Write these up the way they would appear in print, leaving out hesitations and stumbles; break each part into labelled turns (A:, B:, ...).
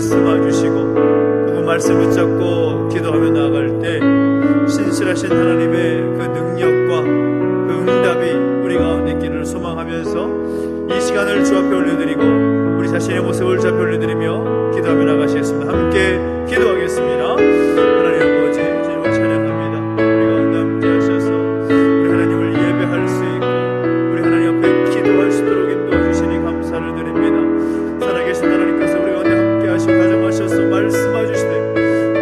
A: 말씀해 주시고 그 말씀 붙잡고 기도하며 나아갈 때 신실하신 하나님의 그 능력과 그 응답이 우리 가운데 있기를 소망하면서 이 시간을 주 앞에 올려드리고 우리 자신의 모습을 주 앞에 올려드리며 기도하며 나가시겠습니다. 함께 기도하겠습니다. 하나님 아버지, 주님을 찬양합니다. 우리 가운데 함께 하셔서 우리 하나님을 예배할 수 있고 우리 하나님 앞에 기도할 수 있도록 인도해 주시니 감사를 드립니다. 살아계신 하나님께서 우리 가운데 함께 하시고 가정하셔서 말씀해 주시되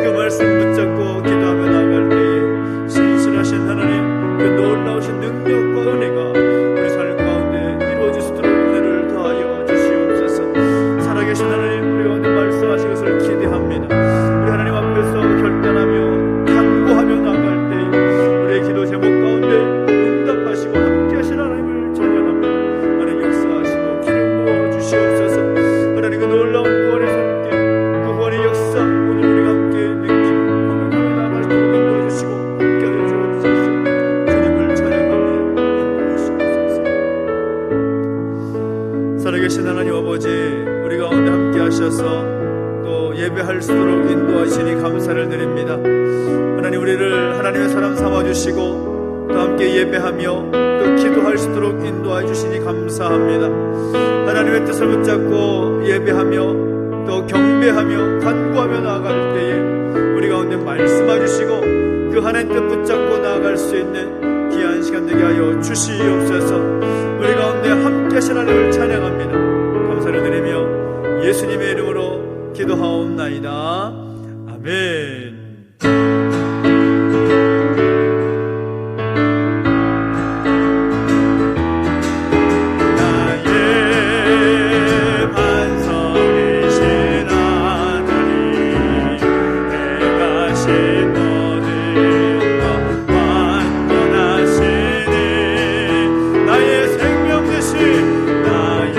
A: 그 말씀 붙잡고 기도하며 나아갈 때에 신실하신 하나님 그 놀라우신 능력과 은혜가 우리 삶 가운데 이루어질 수 있도록 은혜를 더하여 주시옵소서. 살아계신 하나님 우리 가운데 말씀하신 것을 기대합니다. 우리 하나님 앞에서 결단하며 간구하며 나아갈 때에 우리의 기도 제목 가운데 응답하시고 함께 하신 하나님을 찬양합니다. 하나님 역사하시고 기름 부어 주시옵소서. 하나님 그 놀라운 구원의 손길 그 구원의 역사 오늘 우리가 함께 느끼고 고백하며 나아갈 수 있도록 인도해 주시고 함께 하여 주옵소서. 주님을 찬양합니다. 인도해 주시옵소서. 살아계신 하나님 아버지, 우리 가운데 함께 하셔서 또 예배할 수 있도록 인도하시니 감사를 드립니다. 하나님 우리를 하나님의 사람 삼아주시고 또 함께 예배하며 또 기도할 수 있도록 인도해 주시니 감사합니다. 하나님의 뜻을 붙잡고 예배하며 또 경배하며 간구하며 나아갈 때에 우리 가운데 말씀해 주시고 그 하나님 뜻 붙잡고 나아갈 수 있는 귀한 시간 되게 하여 주시옵소서. 우리 가운데 함께 하신 하나님을 찬양합니다. 감사를 드리며 예수님의 이름으로 기도하옵나이다. 아멘.
B: 나의 생명 되신 하나님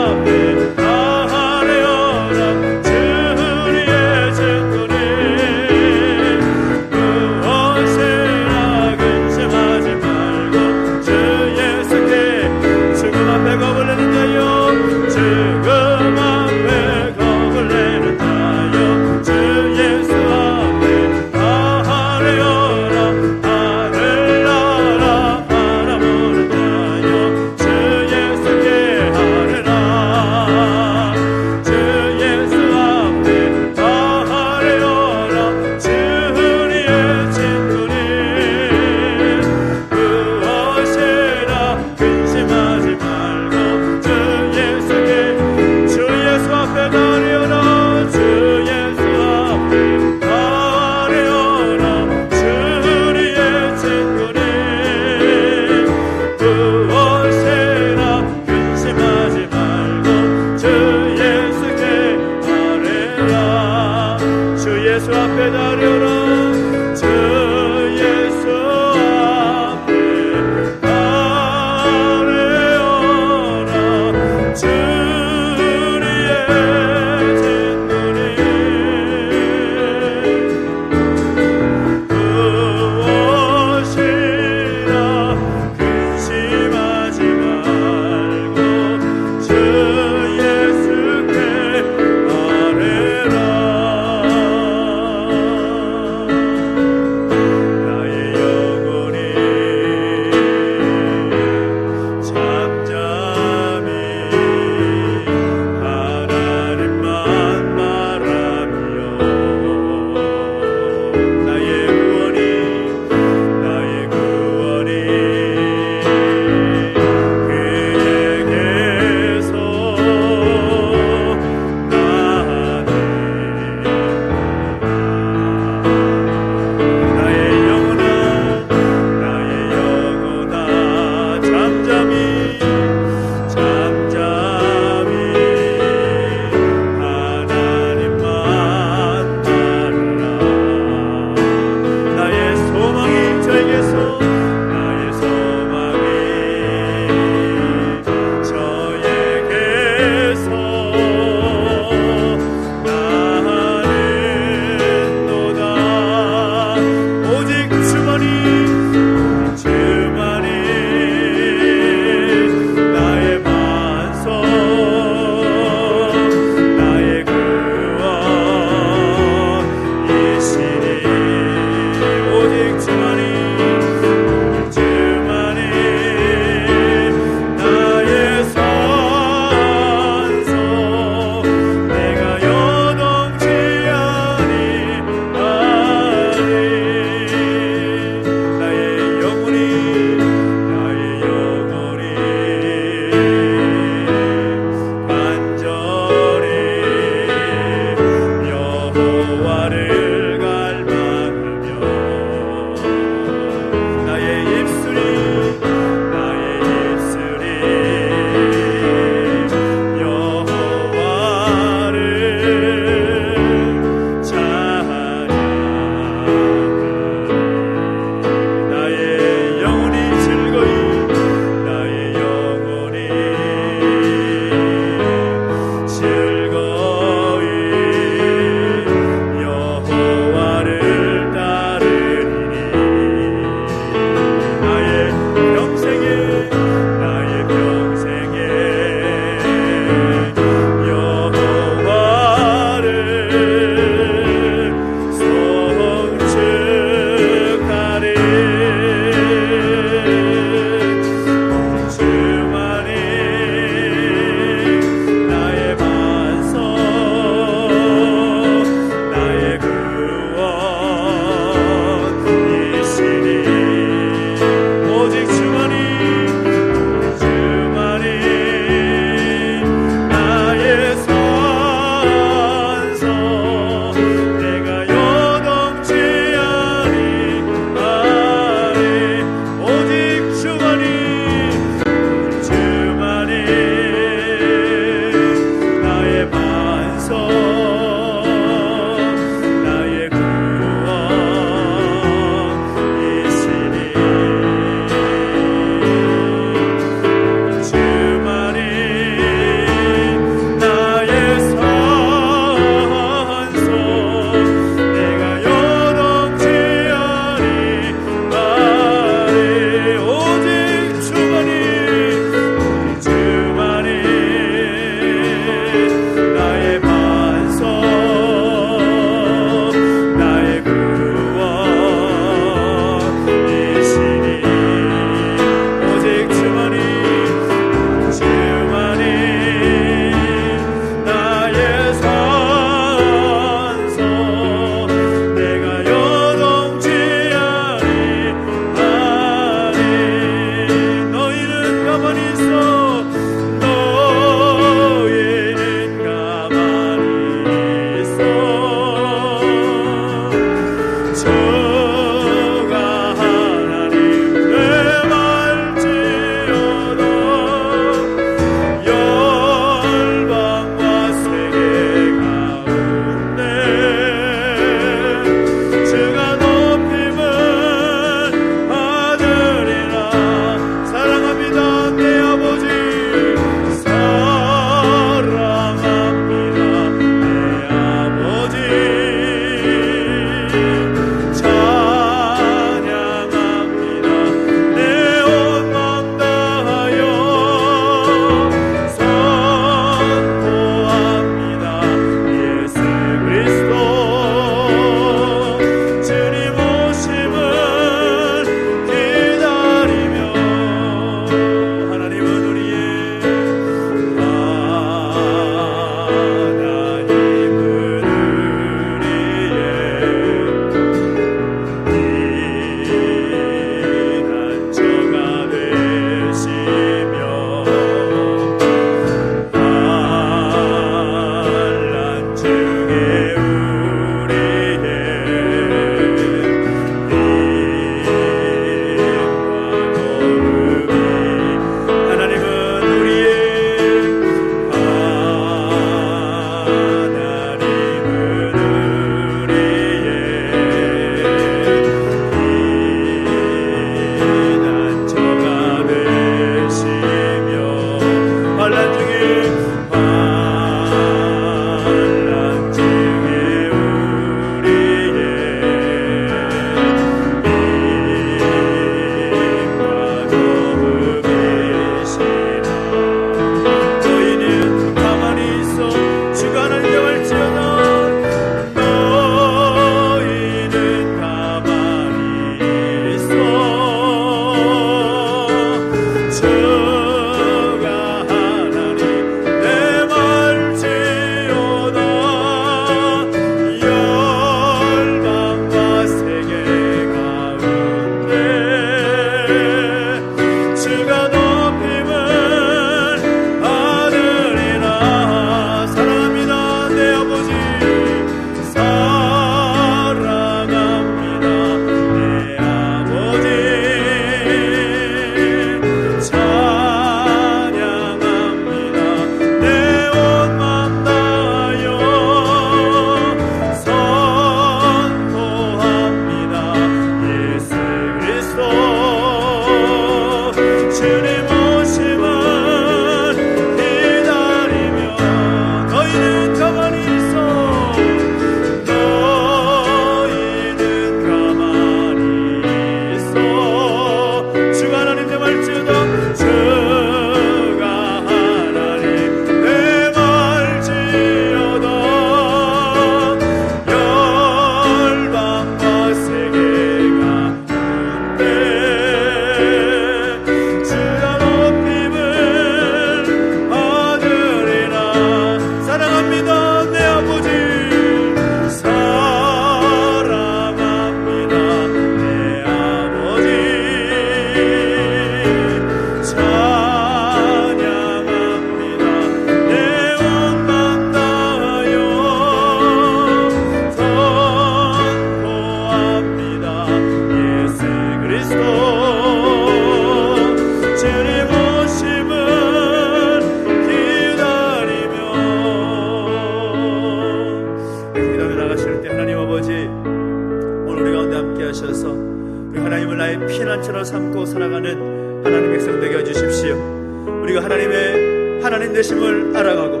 A: 되심을 알아가고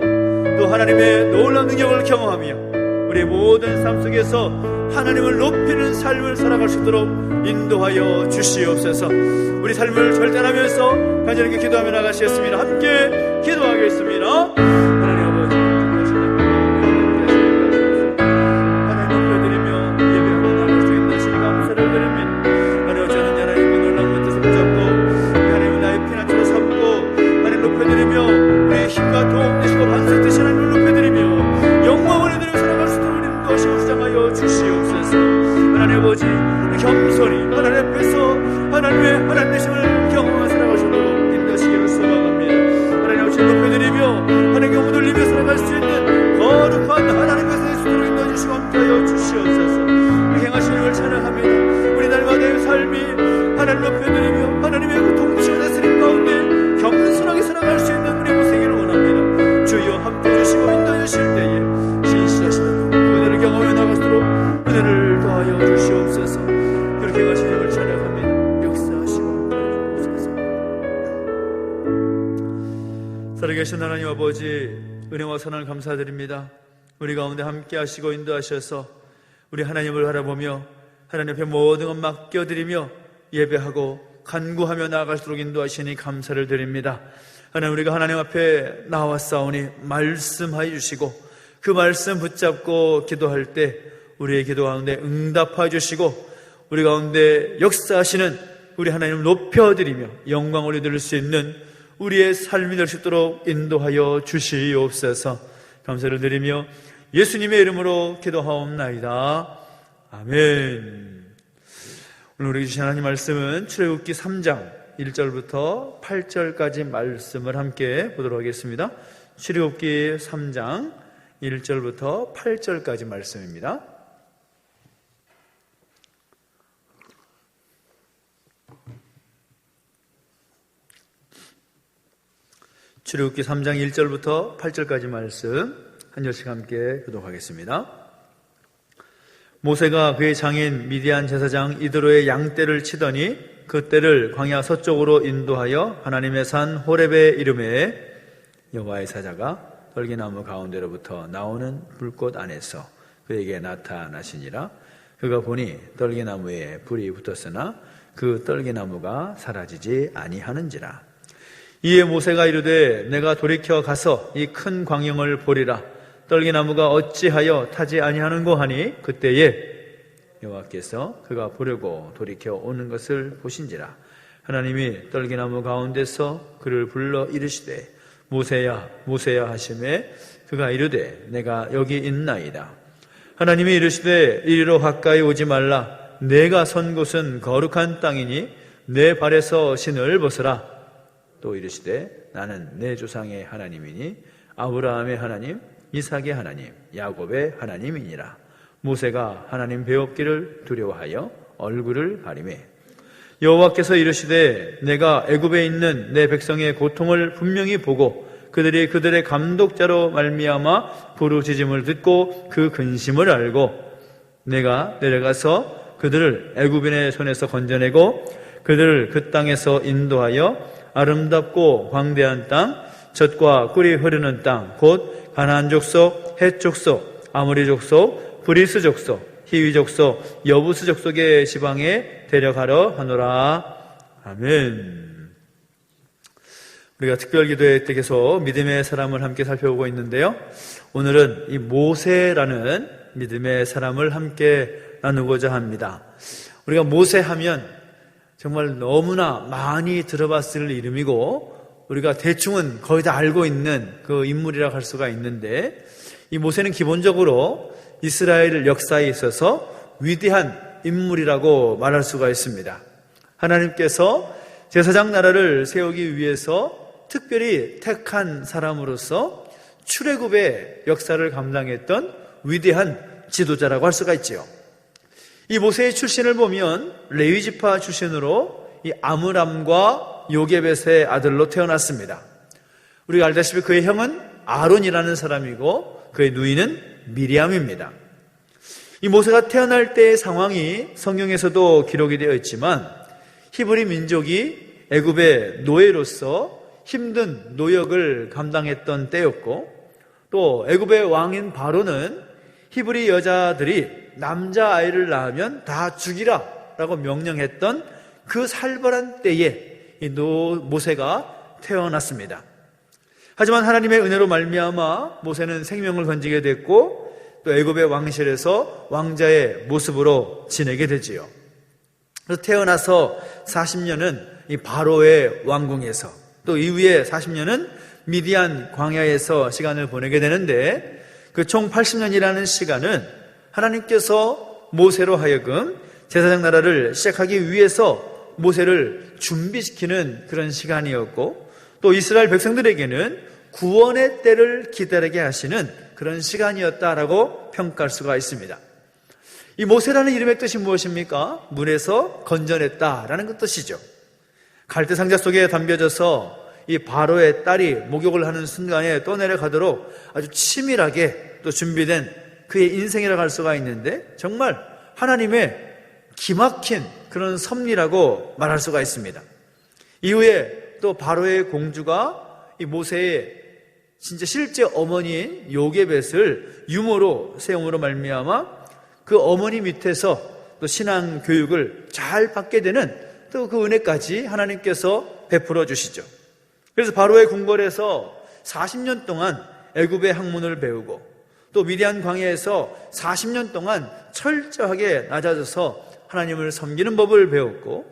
A: 또 하나님의 놀라운 능력을 경험하며 우리 모든 삶 속에서 하나님을 높이는 삶을 살아갈 수 있도록 인도하여 주시옵소서. 우리 삶을 결단하면서 간절하게 기도하며 나가시겠습니다. 함께 기도하겠습니다. 하나님 아버지, 하나님 높여드리며 예배하며 나갈 수 있는 시간 감사를 드립니다. 하나님 어쩌는 하나님의 놀라운 뜻을 붙잡고 하나님은 나의 피난처로 삼고 하나님 높여드리며 우리의 힘과 도움 되시고 반석 되신 하나님을 높여드리며 영광을 드리며 살아갈 수 있도록 인도하시고 주장하여 주시옵소서. 하나님 아버지, 겸손히 하나님 앞에서 하나님의 하나님 되심을 경험하며 살아갈 수 있도록 인도하시기를 소망합니다. 하나님 아버지 높여드리며 하나님 영혼을 돌리며 살아갈 수 있는 거룩한 하나님께서 될 수 있도록 인도해주시고 함께하여 주시옵소서. 행하시는 을 찬양합니다. 우리 날마다의 삶이 하나님 높여드리며 하나님의 그 통치와 다스림 가운데 겸손하게 살아갈 수 있는 우리 모세기를 원합니다. 주여 함께해 주시고 인도해 주실 때에 신실하시는 은혜를 경험해 나갈수록 은혜를 더하여 주시옵소서. 그렇게 행하시는 을 찬양합니다. 역사하시고 함께해 주옵소서. 살아계신 하나님 아버지, 은혜와 선을 감사드립니다. 우리 가운데 함께 하시고 인도하셔서 우리 하나님을 바라보며 하나님 앞에 모든 것 맡겨드리며 예배하고 간구하며 나아갈수록 인도하시니 감사를 드립니다. 하나님, 우리가 하나님 앞에 나왔사오니 말씀하여 주시고 그 말씀 붙잡고 기도할 때 우리의 기도 가운데 응답하여 주시고 우리 가운데 역사하시는 우리 하나님을 높여드리며 영광 올려드릴 수 있는 우리의 삶이 될 수 있도록 인도하여 주시옵소서. 감사를 드리며 예수님의 이름으로 기도하옵나이다. 아멘. 오늘 우리 주신 하나님 말씀은 출애굽기 3장 1절부터 8절까지 말씀을 함께 보도록 하겠습니다. 출애굽기 3장 1절부터 8절까지 말씀입니다. 출애굽기 3장 1절부터 8절까지 말씀 한 절씩 함께 교독하겠습니다. 모세가 그의 장인 미디안 제사장 이드로의 양떼를 치더니 그 떼를 광야 서쪽으로 인도하여 하나님의 산 호렙에 이르매 여호와의 사자가 떨기나무 가운데로부터 나오는 불꽃 안에서 그에게 나타나시니라. 그가 보니 떨기나무에 불이 붙었으나 그 떨기나무가 사라지지 아니하는지라. 이에 모세가 이르되 내가 돌이켜 가서 이 큰 광영을 보리라. 떨기나무가 어찌하여 타지 아니하는고 하니 그때에 여호와께서 그가 보려고 돌이켜 오는 것을 보신지라. 하나님이 떨기나무 가운데서 그를 불러 이르시되 모세야 모세야 하시매 그가 이르되 내가 여기 있나이다. 하나님이 이르시되 이리로 가까이 오지 말라. 내가 선 곳은 거룩한 땅이니 내 발에서 신을 벗으라. 또 이르시되 나는 내 조상의 하나님이니 아브라함의 하나님 이삭의 하나님 야곱의 하나님이니라. 모세가 하나님 배웠기를 두려워하여 얼굴을 가리매 여호와께서 이르시되 내가 애굽에 있는 내 백성의 고통을 분명히 보고 그들이 그들의 감독자로 말미암아 부르짖음을 듣고 그 근심을 알고 내가 내려가서 그들을 애굽인의 손에서 건져내고 그들을 그 땅에서 인도하여 아름답고 광대한 땅 젖과 꿀이 흐르는 땅 곧 가나안 족속, 헷 족속, 아모리 족속, 브리스 족속, 히위 족속, 여부스 족속의 지방에 데려가려 하노라. 아멘. 우리가 특별 기도회 때 계속 믿음의 사람을 함께 살펴보고 있는데요, 오늘은 이 모세라는 믿음의 사람을 함께 나누고자 합니다. 우리가 모세 하면 정말 너무나 많이 들어봤을 이름이고 우리가 대충은 거의 다 알고 있는 그 인물이라고 할 수가 있는데, 이 모세는 기본적으로 이스라엘 역사에 있어서 위대한 인물이라고 말할 수가 있습니다. 하나님께서 제사장 나라를 세우기 위해서 특별히 택한 사람으로서 출애굽의 역사를 감당했던 위대한 지도자라고 할 수가 있지요. 이 모세의 출신을 보면 레위지파 출신으로 이 아므람과 요게벳의 아들로 태어났습니다. 우리가 알다시피 그의 형은 아론이라는 사람이고 그의 누이는 미리암입니다. 이 모세가 태어날 때의 상황이 성경에서도 기록이 되어 있지만 히브리 민족이 애굽의 노예로서 힘든 노역을 감당했던 때였고, 또 애굽의 왕인 바로는 히브리 여자들이 남자아이를 낳으면 다 죽이라 라고 명령했던 그 살벌한 때에 이 모세가 태어났습니다. 하지만 하나님의 은혜로 말미암아 모세는 생명을 건지게 됐고, 또 애굽의 왕실에서 왕자의 모습으로 지내게 되지요. 그래서 태어나서 40년은 이 바로의 왕궁에서, 또 이후에 40년은 미디안 광야에서 시간을 보내게 되는데, 그 총 80년이라는 시간은 하나님께서 모세로 하여금 제사장 나라를 시작하기 위해서 모세를 준비시키는 그런 시간이었고, 또 이스라엘 백성들에게는 구원의 때를 기다리게 하시는 그런 시간이었다라고 평가할 수가 있습니다. 이 모세라는 이름의 뜻이 무엇입니까? 문에서 건져냈다라는 그 뜻이죠. 갈대 상자 속에 담겨져서 이 바로의 딸이 목욕을 하는 순간에 떠내려가도록 아주 치밀하게 또 준비된 그의 인생이라고 할 수가 있는데, 정말 하나님의 기막힌 그런 섭리라고 말할 수가 있습니다. 이후에 또 바로의 공주가 이 모세의 진짜 실제 어머니인 요게벳을 유모로 세움으로 말미암아 그 어머니 밑에서 또 신앙 교육을 잘 받게 되는 또 그 은혜까지 하나님께서 베풀어 주시죠. 그래서 바로의 궁궐에서 40년 동안 애굽의 학문을 배우고, 또 미디안 광야에서 40년 동안 철저하게 낮아져서 하나님을 섬기는 법을 배웠고,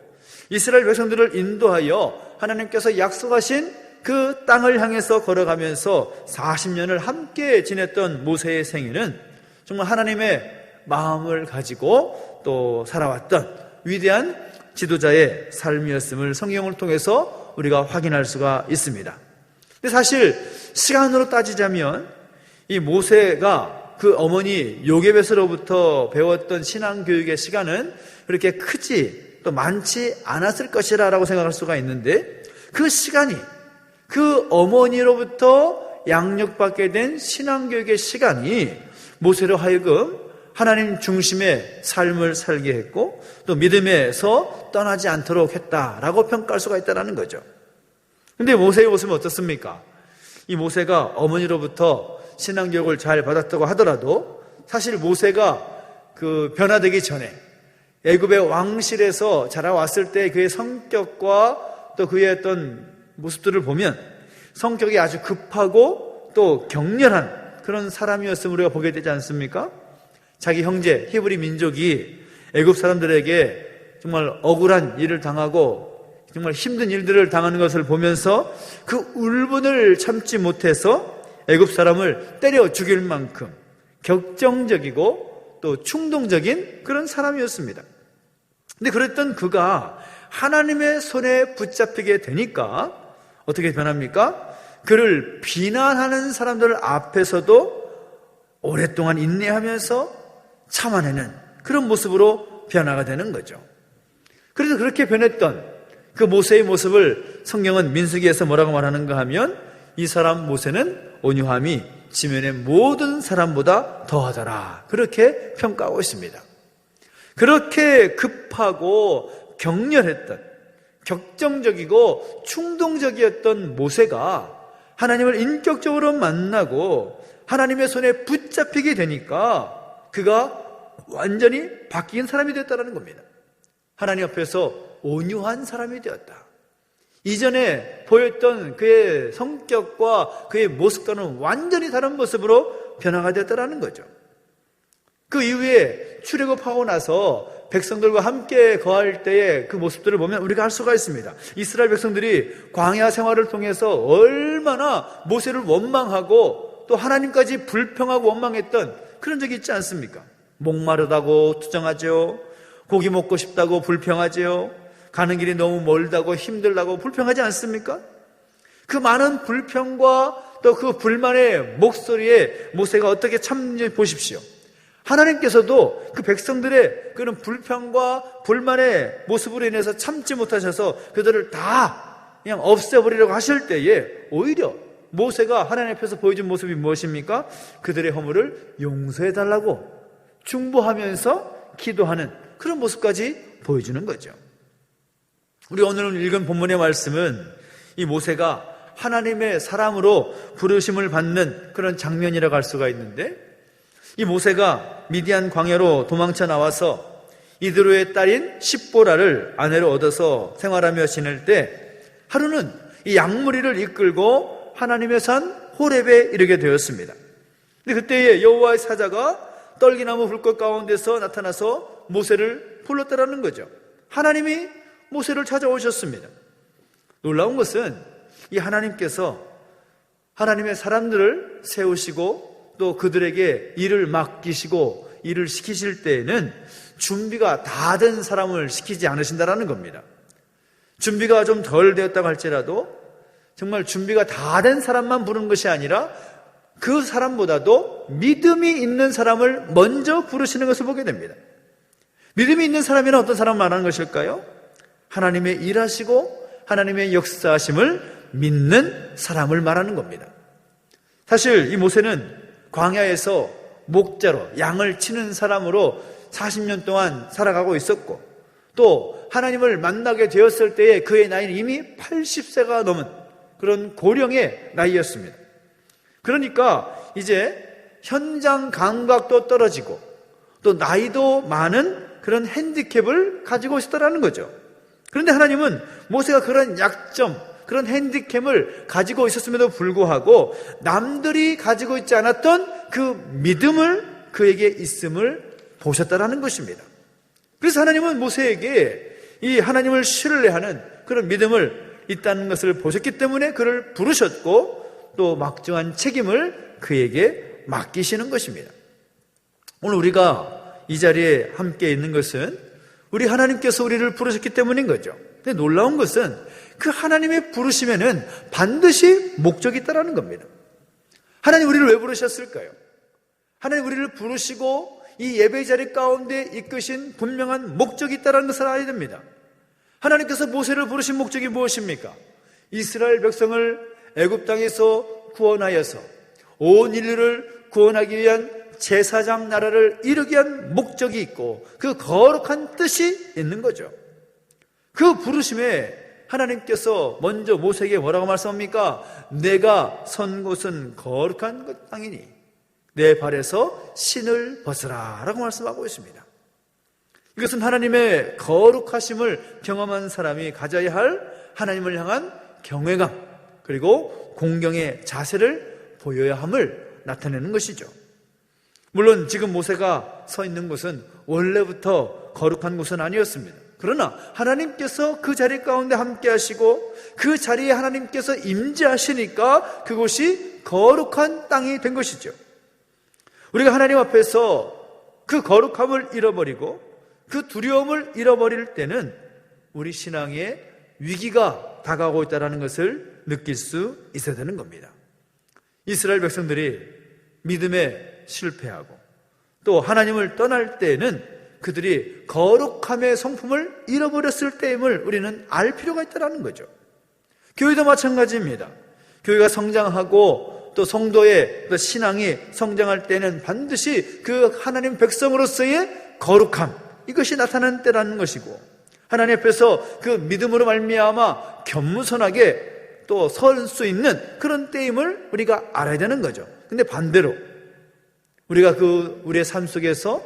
A: 이스라엘 백성들을 인도하여 하나님께서 약속하신 그 땅을 향해서 걸어가면서 40년을 함께 지냈던 모세의 생애는 정말 하나님의 마음을 가지고 또 살아왔던 위대한 지도자의 삶이었음을 성경을 통해서 우리가 확인할 수가 있습니다. 근데 사실 시간으로 따지자면 이 모세가 그 어머니 요게벳으로부터 배웠던 신앙교육의 시간은 그렇게 크지 또 많지 않았을 것이라고 생각할 수가 있는데, 그 시간이 그 어머니로부터 양육받게 된 신앙교육의 시간이 모세로 하여금 하나님 중심의 삶을 살게 했고, 또 믿음에서 떠나지 않도록 했다라고 평가할 수가 있다는 거죠. 근데 모세의 모습은 어떻습니까? 이 모세가 어머니로부터 신앙교육을 잘 받았다고 하더라도 사실 모세가 그 변화되기 전에 애굽의 왕실에서 자라왔을 때 그의 성격과 또 그의 어떤 모습들을 보면 성격이 아주 급하고 또 격렬한 그런 사람이었음을 우리가 보게 되지 않습니까? 자기 형제 히브리 민족이 애굽 사람들에게 정말 억울한 일을 당하고 정말 힘든 일들을 당하는 것을 보면서 그 울분을 참지 못해서 애굽 사람을 때려 죽일 만큼 격정적이고 또 충동적인 그런 사람이었습니다. 근데 그랬던 그가 하나님의 손에 붙잡히게 되니까 어떻게 변합니까? 그를 비난하는 사람들 앞에서도 오랫동안 인내하면서 참아내는 그런 모습으로 변화가 되는 거죠. 그래서 그렇게 변했던 그 모세의 모습을 성경은 민수기에서 뭐라고 말하는가 하면, 이 사람 모세는 온유함이 지면의 모든 사람보다 더하더라, 그렇게 평가하고 있습니다. 그렇게 급하고 격렬했던, 격정적이고 충동적이었던 모세가 하나님을 인격적으로 만나고 하나님의 손에 붙잡히게 되니까 그가 완전히 바뀐 사람이 되었다는 겁니다. 하나님 앞에서 온유한 사람이 되었다. 이전에 보였던 그의 성격과 그의 모습과는 완전히 다른 모습으로 변화가 되었다는 거죠. 그 이후에 출애굽하고 나서 백성들과 함께 거할 때의 그 모습들을 보면 우리가 알 수가 있습니다. 이스라엘 백성들이 광야 생활을 통해서 얼마나 모세를 원망하고 또 하나님까지 불평하고 원망했던 그런 적이 있지 않습니까? 목마르다고 투정하죠. 고기 먹고 싶다고 불평하죠. 가는 길이 너무 멀다고 힘들다고 불평하지 않습니까? 그 많은 불평과 또 그 불만의 목소리에 모세가 어떻게 참는지 보십시오. 하나님께서도 그 백성들의 그런 불평과 불만의 모습으로 인해서 참지 못하셔서 그들을 다 그냥 없애버리려고 하실 때에 오히려 모세가 하나님 앞에서 보여준 모습이 무엇입니까? 그들의 허물을 용서해달라고 중보하면서 기도하는 그런 모습까지 보여주는 거죠. 우리 오늘 읽은 본문의 말씀은 이 모세가 하나님의 사람으로 부르심을 받는 그런 장면이라고 할 수가 있는데, 이 모세가 미디안 광야로 도망쳐 나와서 이드로의 딸인 십보라를 아내로 얻어서 생활하며 지낼 때 하루는 이 양무리를 이끌고 하나님의 산 호렙에 이르게 되었습니다. 근데 그때에 여호와의 사자가 떨기나무 불꽃 가운데서 나타나서 모세를 불렀다라는 거죠. 하나님이 모세를 찾아오셨습니다. 놀라운 것은 이 하나님께서 하나님의 사람들을 세우시고 또 그들에게 일을 맡기시고 일을 시키실 때에는 준비가 다 된 사람을 시키지 않으신다라는 겁니다. 준비가 좀 덜 되었다고 할지라도 정말 준비가 다 된 사람만 부르는 것이 아니라 그 사람보다도 믿음이 있는 사람을 먼저 부르시는 것을 보게 됩니다. 믿음이 있는 사람이란 어떤 사람을 말하는 것일까요? 하나님의 일하시고 하나님의 역사하심을 믿는 사람을 말하는 겁니다. 사실 이 모세는 광야에서 목자로 양을 치는 사람으로 40년 동안 살아가고 있었고, 또 하나님을 만나게 되었을 때에 그의 나이는 이미 80세가 넘은 그런 고령의 나이였습니다. 그러니까 이제 현장 감각도 떨어지고 또 나이도 많은 그런 핸디캡을 가지고 있었다는 거죠. 그런데 하나님은 모세가 그런 약점, 그런 핸디캡을 가지고 있었음에도 불구하고 남들이 가지고 있지 않았던 그 믿음을 그에게 있음을 보셨다라는 것입니다. 그래서 하나님은 모세에게 이 하나님을 신뢰하는 그런 믿음을 있다는 것을 보셨기 때문에 그를 부르셨고 또 막중한 책임을 그에게 맡기시는 것입니다. 오늘 우리가 이 자리에 함께 있는 것은 우리 하나님께서 우리를 부르셨기 때문인 거죠. 근데 놀라운 것은 그 하나님의 부르심에는 반드시 목적이 있다는 겁니다. 하나님 우리를 왜 부르셨을까요? 하나님 우리를 부르시고 이 예배 자리 가운데 이끄신 분명한 목적이 있다는 것을 알아야 됩니다. 하나님께서 모세를 부르신 목적이 무엇입니까? 이스라엘 백성을 애굽 땅에서 구원하여서 온 인류를 구원하기 위한 제사장 나라를 이루기 위한 목적이 있고 그 거룩한 뜻이 있는 거죠. 그 부르심에 하나님께서 먼저 모세에게 뭐라고 말씀합니까? 내가 선 곳은 거룩한 그 땅이니 내 발에서 신을 벗으라 라고 말씀하고 있습니다. 이것은 하나님의 거룩하심을 경험한 사람이 가져야 할 하나님을 향한 경외감 그리고 공경의 자세를 보여야 함을 나타내는 것이죠. 물론 지금 모세가 서 있는 곳은 원래부터 거룩한 곳은 아니었습니다. 그러나 하나님께서 그 자리 가운데 함께 하시고 그 자리에 하나님께서 임재하시니까 그곳이 거룩한 땅이 된 것이죠. 우리가 하나님 앞에서 그 거룩함을 잃어버리고 그 두려움을 잃어버릴 때는 우리 신앙에 위기가 다가오고 있다는 것을 느낄 수 있어야 되는 겁니다. 이스라엘 백성들이 믿음에 실패하고 또 하나님을 떠날 때에는 그들이 거룩함의 성품을 잃어버렸을 때임을 우리는 알 필요가 있다는 거죠. 교회도 마찬가지입니다. 교회가 성장하고 또 성도의 신앙이 성장할 때는 반드시 그 하나님 백성으로서의 거룩함 이것이 나타나는 때라는 것이고 하나님 앞에서 그 믿음으로 말미암아 겸손하게 또 설 수 있는 그런 때임을 우리가 알아야 되는 거죠. 근데 반대로 우리가 우리의 삶 속에서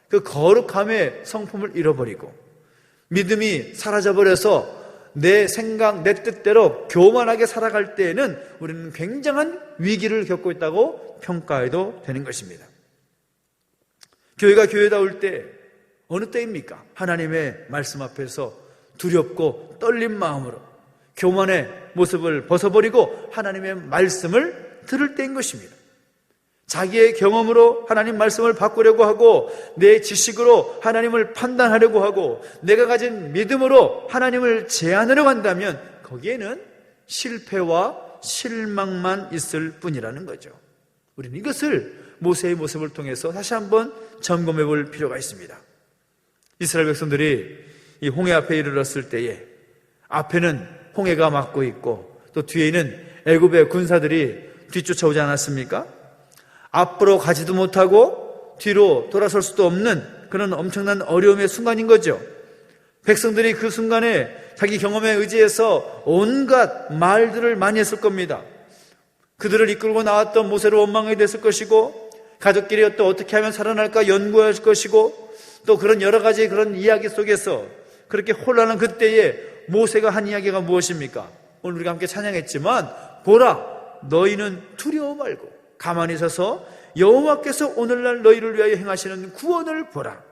A: 그 거룩함의 성품을 잃어버리고 믿음이 사라져버려서 내 생각, 내 뜻대로 교만하게 살아갈 때에는 우리는 굉장한 위기를 겪고 있다고 평가해도 되는 것입니다. 교회가 교회다울 때 어느 때입니까? 하나님의 말씀 앞에서 두렵고 떨린 마음으로 교만의 모습을 벗어버리고 하나님의 말씀을 들을 때인 것입니다. 자기의 경험으로 하나님 말씀을 바꾸려고 하고 내 지식으로 하나님을 판단하려고 하고 내가 가진 믿음으로 하나님을 제한하려고 한다면 거기에는 실패와 실망만 있을 뿐이라는 거죠. 우리는 이것을 모세의 모습을 통해서 다시 한번 점검해 볼 필요가 있습니다. 이스라엘 백성들이 이 홍해 앞에 이르렀을 때에 앞에는 홍해가 막고 있고 또 뒤에는 애굽의 군사들이 뒤쫓아오지 않았습니까? 앞으로 가지도 못하고 뒤로 돌아설 수도 없는 그런 엄청난 어려움의 순간인 거죠. 백성들이 그 순간에 자기 경험에 의지해서 온갖 말들을 많이 했을 겁니다. 그들을 이끌고 나왔던 모세를 원망하게 됐을 것이고, 가족끼리 또 어떻게 하면 살아날까 연구할 것이고, 또 그런 여러 가지 그런 이야기 속에서 그렇게 혼란한 그때에 모세가 한 이야기가 무엇입니까? 오늘 우리가 함께 찬양했지만, 보라, 너희는 두려워 말고 가만히 서서 여호와께서 오늘날 너희를 위하여 행하시는 구원을 보라.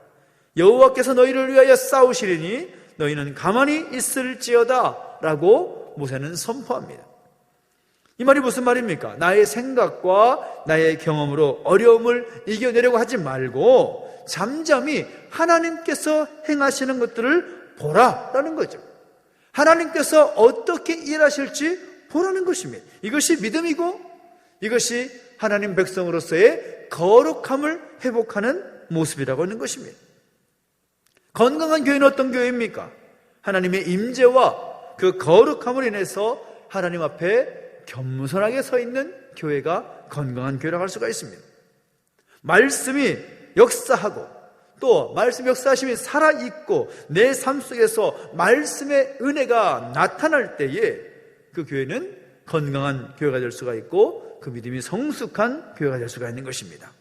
A: 여호와께서 너희를 위하여 싸우시리니 너희는 가만히 있을지어다 라고 모세는 선포합니다. 이 말이 무슨 말입니까? 나의 생각과 나의 경험으로 어려움을 이겨내려고 하지 말고 잠잠히 하나님께서 행하시는 것들을 보라라는 거죠. 하나님께서 어떻게 일하실지 보라는 것입니다. 이것이 믿음이고 이것이 하나님 백성으로서의 거룩함을 회복하는 모습이라고 하는 것입니다. 건강한 교회는 어떤 교회입니까? 하나님의 임재와 그 거룩함을 인해서 하나님 앞에 겸손하게 서 있는 교회가 건강한 교회라고 할 수가 있습니다. 말씀이 역사하고 또 말씀 역사하심이 살아있고 내 삶 속에서 말씀의 은혜가 나타날 때에 그 교회는 건강한 교회가 될 수가 있고 그 믿음이 성숙한 교회가 될 수가 있는 것입니다.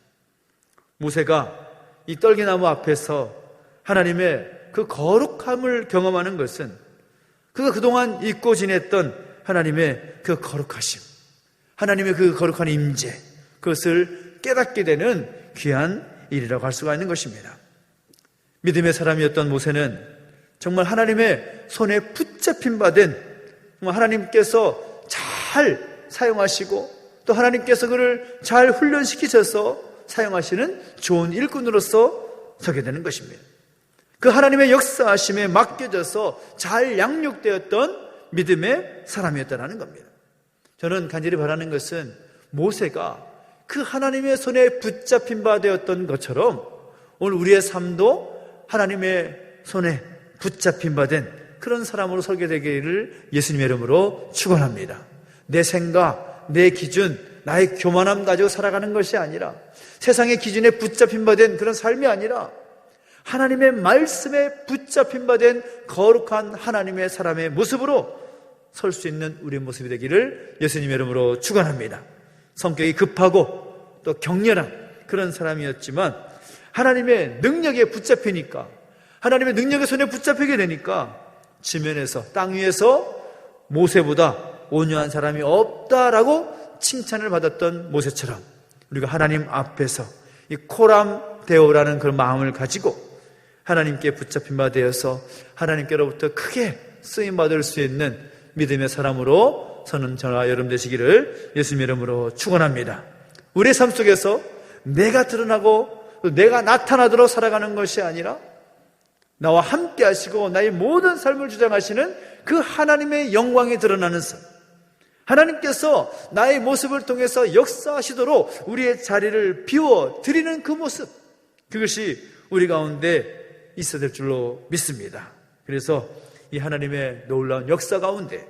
A: 모세가 이 떨기나무 앞에서 하나님의 그 거룩함을 경험하는 것은 그가 그동안 잊고 지냈던 하나님의 그 거룩하심, 하나님의 그 거룩한 임재, 그것을 깨닫게 되는 귀한 일이라고 할 수가 있는 것입니다. 믿음의 사람이었던 모세는 정말 하나님의 손에 붙잡힌 바 된, 하나님께서 잘 사용하시고 또 하나님께서 그를 잘 훈련시키셔서 사용하시는 좋은 일꾼으로서 서게 되는 것입니다. 그 하나님의 역사하심에 맡겨져서 잘 양육되었던 믿음의 사람이었다는 겁니다. 저는 간절히 바라는 것은 모세가 그 하나님의 손에 붙잡힌 바 되었던 것처럼 오늘 우리의 삶도 하나님의 손에 붙잡힌 바 된 그런 사람으로 설계 되기를 예수님의 이름으로 축원합니다. 내 생각, 내 기준, 나의 교만함 가지고 살아가는 것이 아니라 세상의 기준에 붙잡힌 바 된 그런 삶이 아니라 하나님의 말씀에 붙잡힌 바 된 거룩한 하나님의 사람의 모습으로 설 수 있는 우리의 모습이 되기를 예수님의 이름으로 축원합니다. 성격이 급하고 또 격렬한 그런 사람이었지만 하나님의 능력에 붙잡히니까, 하나님의 능력의 손에 붙잡히게 되니까 지면에서, 땅 위에서 모세보다 온유한 사람이 없다라고 칭찬을 받았던 모세처럼 우리가 하나님 앞에서 이 코람데오라는 그런 마음을 가지고 하나님께 붙잡힌 바 되어서 하나님께로부터 크게 쓰임받을 수 있는 믿음의 사람으로 저는 저와 여러분 되시기를 예수님의 이름으로 축원합니다. 우리의 삶 속에서 내가 드러나고 내가 나타나도록 살아가는 것이 아니라 나와 함께 하시고 나의 모든 삶을 주장하시는 그 하나님의 영광이 드러나는 삶, 하나님께서 나의 모습을 통해서 역사하시도록 우리의 자리를 비워드리는 그 모습, 그것이 우리 가운데 있어야 될 줄로 믿습니다. 그래서 이 하나님의 놀라운 역사 가운데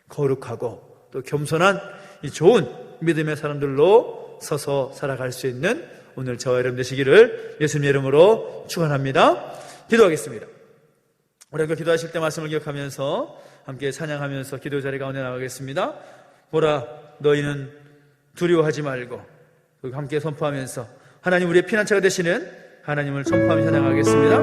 A: 거룩하고 또 겸손한 이 좋은 믿음의 사람들로 서서 살아갈 수 있는 오늘 저와 여러분 되시기를 예수님의 이름으로 축원합니다. 기도하겠습니다. 우리 함께 기도하실 때 말씀을 기억하면서 함께 찬양하면서 기도 자리 가운데 나가겠습니다. 보라, 너희는 두려워하지 말고, 함께 선포하면서 하나님 우리의 피난처가 되시는 하나님을 선포하며 찬양하겠습니다.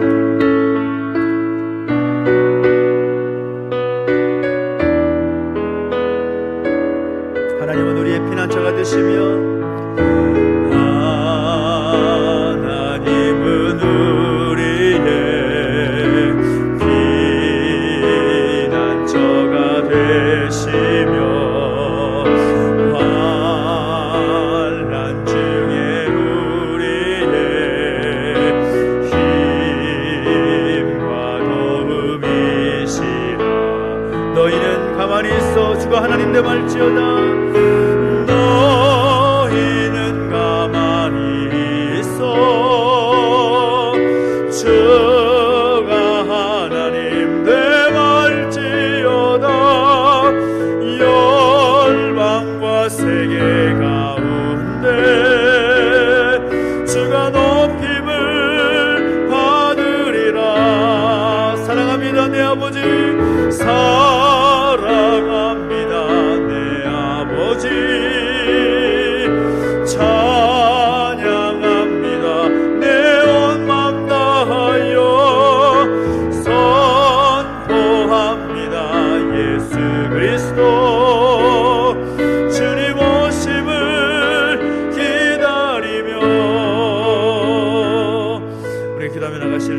A: 하나님은 우리의 피난처가 되시며 하나님은 우리의 피난처가 되시며 환난 중에 우리의 힘과 도움이시라. 너희는 가만히 있어 주가 하나님 내 말지어다. 너희는 가만히 있어 주가 하나님 되말지어다. 열방과 세계 가운데 주가 높임을 받으리라. 사랑합니다.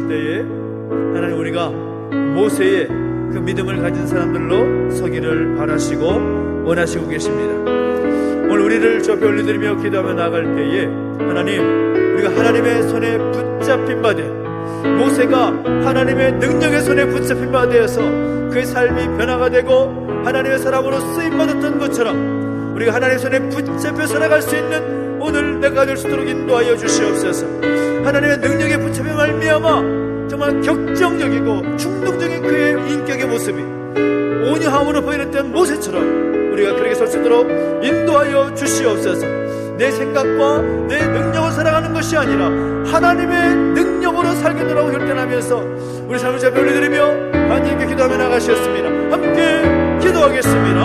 A: 때에 하나님 우리가 모세의 그 믿음을 가진 사람들로 서기를 바라시고 원하시고 계십니다. 오늘 우리를 좁혀 올려드리며 기도하며 나아갈 때에 하나님, 우리가 하나님의 손에 붙잡힌 바 돼, 모세가 하나님의 능력의 손에 붙잡힌 바 되어서 그의 삶이 변화가 되고 하나님의 사람으로 쓰임받았던 것처럼 우리가 하나님의 손에 붙잡혀 살아갈 수 있는 오늘 내가 될 수 있도록 인도하여 주시옵소서. 하나님의 능력에 붙잡혀 말미암아 정말 격정적이고 충동적인 그의 인격의 모습이 온유함으로 보이는 모세처럼 우리가 그렇게 설 수 있도록 인도하여 주시옵소서. 내 생각과 내 능력으로 살아가는 것이 아니라 하나님의 능력으로 살겠노라고 결단하면서 우리 삶을 잘 올려드리며 하나님께 기도하며 나가시었습니다. 함께 기도하겠습니다.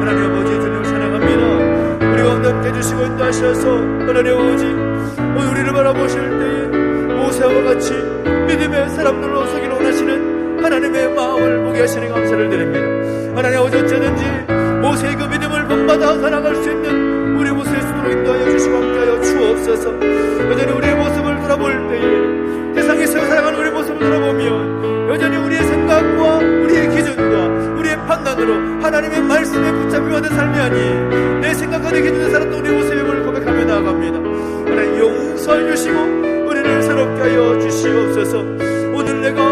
A: 하나님 아버지, 주님을 찬양합니다. 우리 가운데 함께 해주시고 인도하셔서 하나님 아버지, 오늘 우리를 바라보실 때에 모세와 같이 믿음의 사람들로 서기를 원하시는 하나님의 마음을 보게 하시니 감사를 드립니다. 하나님 아버지, 어쩌든지 모세의 그 믿음을 본받아 살아갈 수 있는 우리 모습의 수도로 인도하여 주시고 함께하여 주옵소서. 여전히 우리의 모습을 돌아볼 때에 세상에서 살아가는 우리의 모습을 돌아보면 여전히 우리의 생각과 우리의 기준과 우리의 판단으로 하나님의 말씀에 붙잡혀가는 삶이 아니 내 생각과 내 기준에 살았던 우리의 모습을 고백하며 나아갑니다. 하나님 용서해 주시고 우리를 새롭게 하여 주시옵소서. 오늘 내가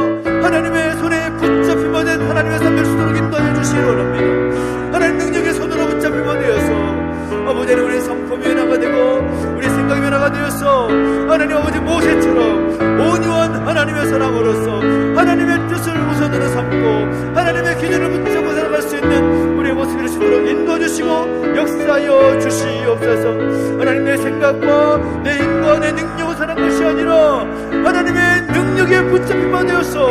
A: 하나님의 손에 붙잡힘 된 하나님의 삶을 수도록 인도하여 주시기 원합니다. 하나님 능력의 손으로 붙잡힘 되어서 아버지는 우리의 성품이 변화가 되고 우리의 생각이 변화가 되어서 하나님 아버지 모세처럼 온유한 하나님의 사람으로서 하나님의 뜻을 우선으로 삼고 하나님의 기준을 붙잡고 살아갈 수 있는 우리의 모습을 주도록 인도해주시고 역사하여 주시옵소서. 하나님, 내 생각과 내 힘과 내 능력을 사는 것이 아니라 하나님의 능력에 붙잡힌 바 되어서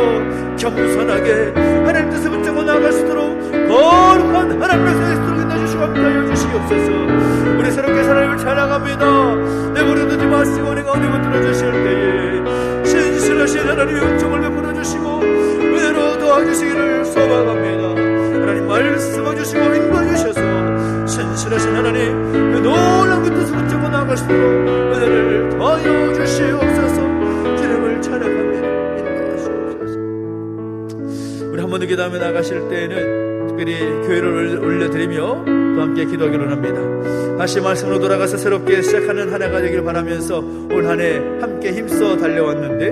A: 겸손하게 하나님 뜻을 붙잡고 나아갈 수 있도록 거룩한 하나님의 손에 있도록 인도해주시고 함께하여 주시옵소서. 우리 새롭게 하나님을 찬양합니다. 내버려두지 마시고 내가 은혜를 들어주실 때에 신실하신 하나님의 은총을 베풀어주시고 은혜로 도와주시기를 소망합니다. 하나님 말씀해 주시고 인도해 주셔서 신실하신 하나님 그 놀라운 그 뜻을 붙잡고 나아갈 수 있도록 은혜를 더하여 주시옵소서. 주님을 찬양합니다. 인도하시옵소서. 우리 한 번 더 기도하며 나가실 때에는 특별히 교회를 올려드리며 또 함께 기도하기로 합니다. 다시 말씀으로 돌아가서 새롭게 시작하는 한 해가 되길 바라면서 올 한 해 함께 힘써 달려왔는데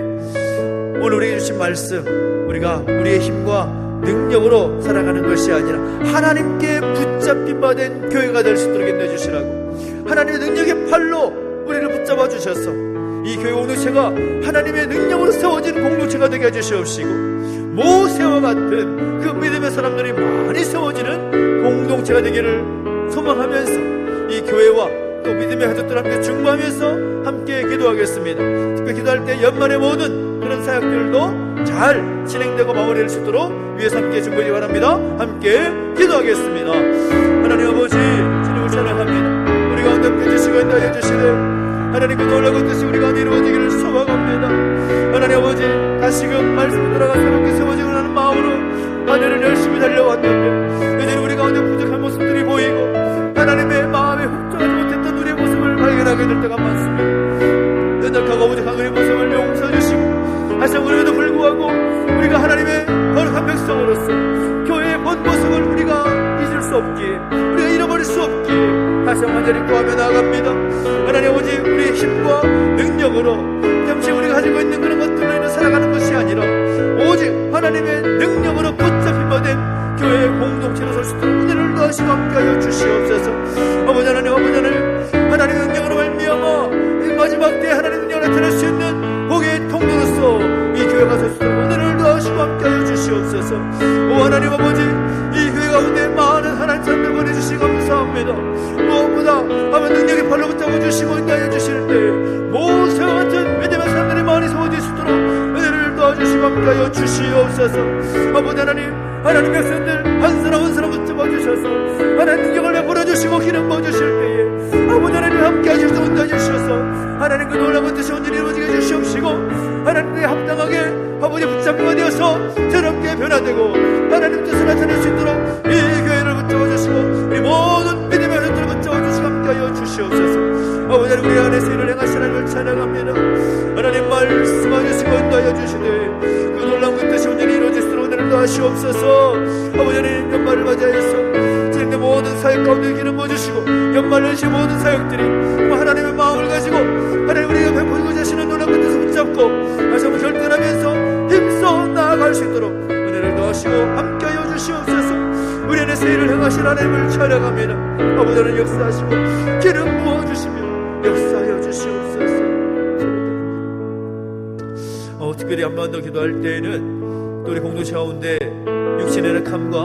A: 오늘 우리에게 주신 말씀, 우리가 우리의 힘과 능력으로 살아가는 것이 아니라 하나님께 붙잡힌 바 된 교회가 될 수 있도록 인도해 주시라고 하나님의 능력의 팔로 우리를 붙잡아 주셔서 이 교회 공동체가 하나님의 능력으로 세워진 공동체가 되게 해주시옵시고 모세와 같은 그 믿음의 사람들이 많이 세워지는 공동체가 되기를 소망하면서 이 교회와 또 믿음의 가족들 함께 중보하면서 함께 기도하겠습니다. 특별히 기도할 때 연말의 모든 그런 사역들도 잘 진행되고 마무리될 수 있도록 위에서 함께 중보하기 바랍니다. 함께 기도하겠습니다. 하나님 아버지, 주님을 찬양합니다. 우리 가운데 함께 주시고 인도하여 주시되 하나님 그 놀라운 뜻이 우리 가운데 이루어지기를 소망합니다. 하나님 아버지, 다시금 말씀을 따라가 새롭게 세워지고 하는 마음으로 하늘을 열심히 달려왔는데 여전히 우리 가운데 부족한 모습들이 보이고 하나님의 마음에 흡족하지 못했던 우리의 모습을 발견하게 될 때가 많습니다. 연약하고 부족한 우리의 모습을 용서해 주시고 다시 한번 그럼에도 불구하고 우리가 하나님의 거룩한 백성으로서 교회의 본 모습을 우리가 잊을 수 없기에 우리가 잃어버릴 수 없기에 다시 한번 간절히 구하며 나아갑니다. 하나님 아버지, 우리의 힘과 능력으로 잠시 우리가 가지고 있는 그런 것들로 인해 살아가는 것이 아니라 오직 하나님의 능력으로 붙잡힌 바 된 교회의 공동체로 설 수 있도록 은혜를 더하시고 함께하여 주시옵소서. 아버지 하나님, 아버지 하나님, 하나님의 능력으로 말미암아 이 마지막 때에 하나님의 능력을 나타낼 수 있는 복의 통로로서 이 교회가 설 수 있도록 은혜를 더하시고 함께하여 주시옵소서. 오 하나님 아버지, 이 교회 가운데 많은 하나님 사람들 보내주시기 감사합니다. 무엇보다 하면 능력의 발로 붙잡아 주시고 인도하여 주실 때 모세와 같은 믿음의 사람들이 많이 세워질 수 있도록 은혜를 도와주시고 함께하여 주시옵소서. 아버지 하나님, 하나님 백성들 한 사람 한 사람 붙잡아 주셔서 하나님 능력을 베풀어 주시고 기름 부어 주실 때에 아버지 하나님 함께 하셔서 인도해 주셔서 하나님 그 놀라운 뜻이 온전히 이루어지게 해주시옵시고 하나님께 합당하게 아버지 붙잡히가 되어서 새롭게 변화되고 하나님 뜻을 나타낼 수 있도록 이 교회를 붙잡아 주시고 우리 모든 믿음의 흔들을 붙잡아 주시고 함께하여 주시옵소서. 아버지 하나님, 우리 안에서 일을 행하시는 하나님을 찬양합니다. 하나님 말씀하시고 인도하여 주시되 주시옵소서. 아버지 하나님, 연말을 맞이하여서 진행된 모든 사역 가운데 기름 부어주시고, 연말을 여신 모든 사역들이 하나님의 마음을 가지고 하나님 우리가 베풀고자 하시는 놀라운 뜻을 붙잡고 다시 한번 결단하면서 힘써 나아갈 수 있도록 은혜를 더하시고 함께하여 주시옵소서. 우리 안에 세일을 행하신 하나님을 찬양합니다. 아버지 하나님, 역사하시고 기름 부어주시며 역사하여 주시옵소서. 특별히 한 번 더 기도할 때에는 또 우리 공동체 가운데 육신의 약함과